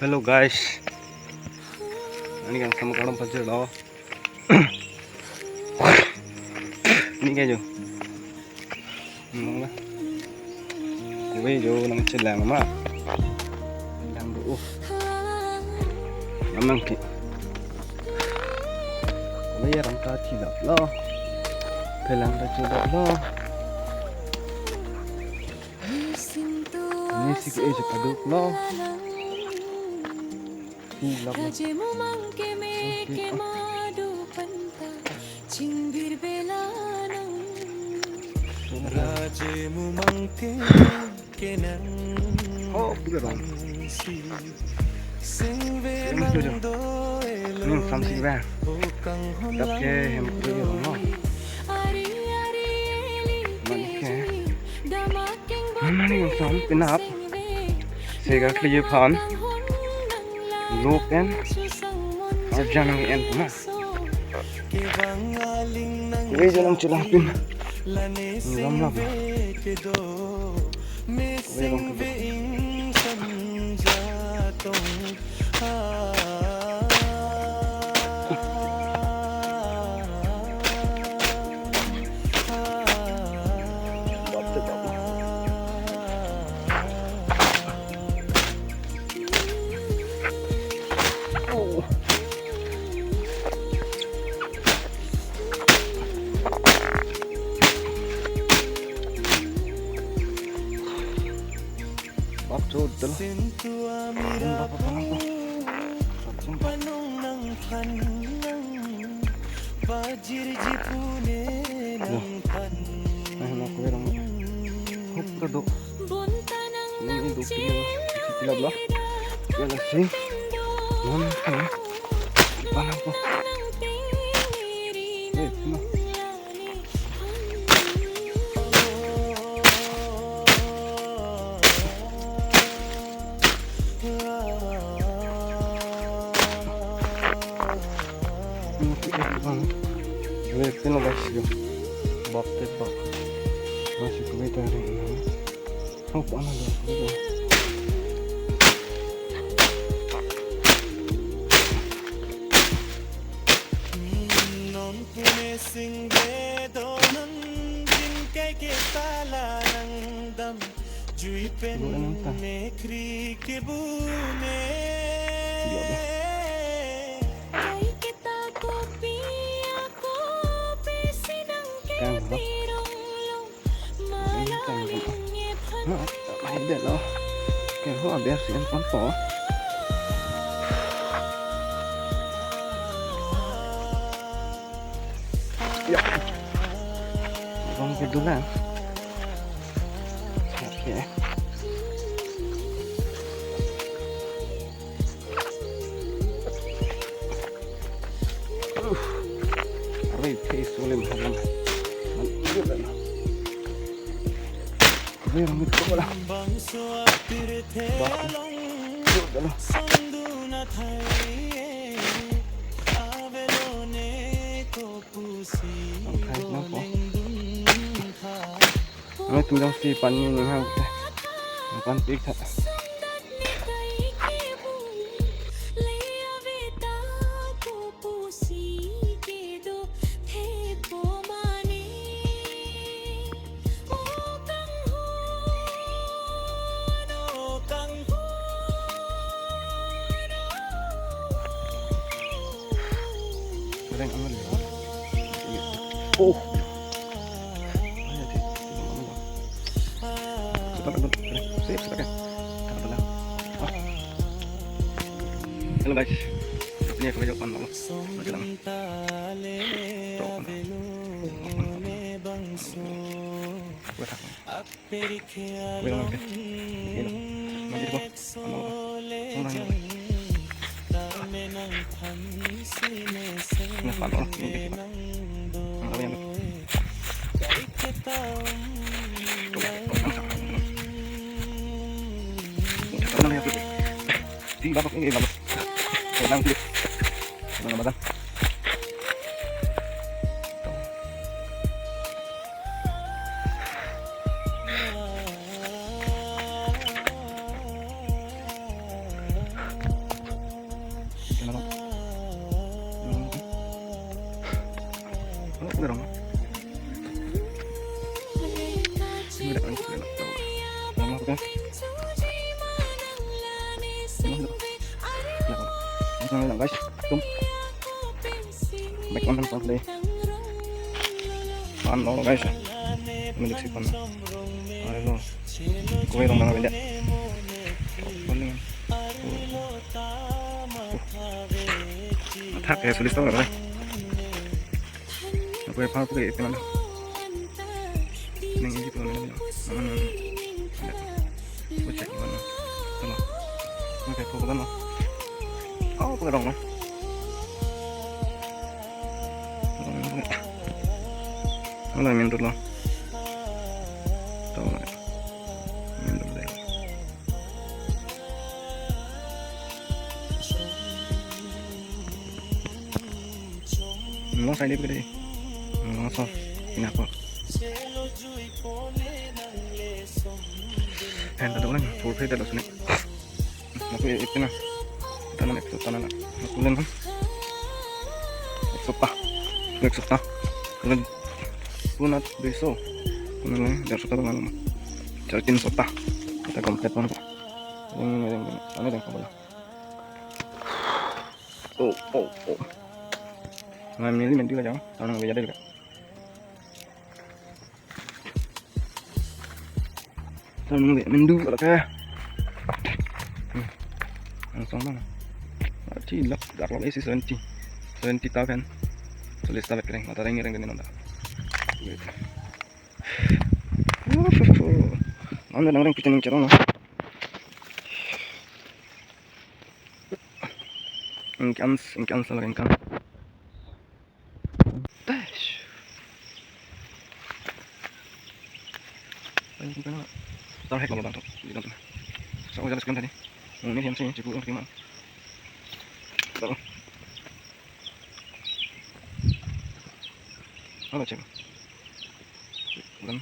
Hello guys, ini kan sama kadang pasti lo. Ini kayak jo, mana? Kue jo nang cilang mama, cilang dulu. Namang ki, kue ya rangka cilap lo, pelang ta cilap lo. Ini sih kue jo paduk lo. Rajemu mangke meke madu panta cingbir belanang Rajemu mangke kenang Oh, bukan dong. Ini tuh jo. Ini samsung bang. Tapi hem kue jo lo. Mana nih yang sam pinap? Sega keliu pan. Loken arjana ng en na kue jo nang cilang pin ngam lam kue long ke Pino guys, bab tebak masih kebeta ini. Oh, panas dah. Non pune singge donan din ke tala nang dam jui pen ne kri ke bune ai kita kopi aku pesidang ke tirong malang ye phan Mai deh lo. Kayak gua biar sih kan po. Ya. Bang kedulan. Oke. Aray peaceful halam. Kedulan. Aray ramit ko wala. bangso apir thelong sanduna thai avelone ko pusi Nó tụi nó xì bắn như thế nào bắn tiếc thật Hello guys, ini aku jawapan mau macam buat aku bilang oke nanti kok kenapa lo ini bapak ini bapak tenang dulu tenang badan dong. Ini udah kan sudah tahu. Lama kan? Langsung lang guys. Tum. Baik on deh. Ano guys? Milik si pan. Ano? Kuwi lang mga benda. Paling. Attack ya sulit tau kan? Aku ya paham kayak gimana? Neng ini tuh neng. Gue cek gimana? Tuh loh. Ini kayak foto kan loh. Oh, pakai dong loh. Wala mindur loh. Tahu nggak? Mindur deh. Nggak saya di gede. Nggak so. Ini apa? Tadi orang full free dah sini. Aku itu nah. Tanam ekso tanam. Aku lihat kan. Ekso pa. Kalau punat beso. Kuno dari suka dengan cariin sota. Kita komplit banget. Ini. Sana dan kepala. Oh. Nah, ini menti aja. Tanam gaya deh. Tanam gaya mendu ada. Langsung mana? Cilak, dah kalau isi 70 tahun. Tulis tarik kering, mata ring ganun nanda. Gitu. Mana orang pitang cerong. Ingkan salah ingkan. Dash. Ayo kita nak. Tarik kalau bantu. Kita tu. Saya jalan sekian tadi. Ini yang sini cukup optimal. Tahu. Apa cakap? Bukan.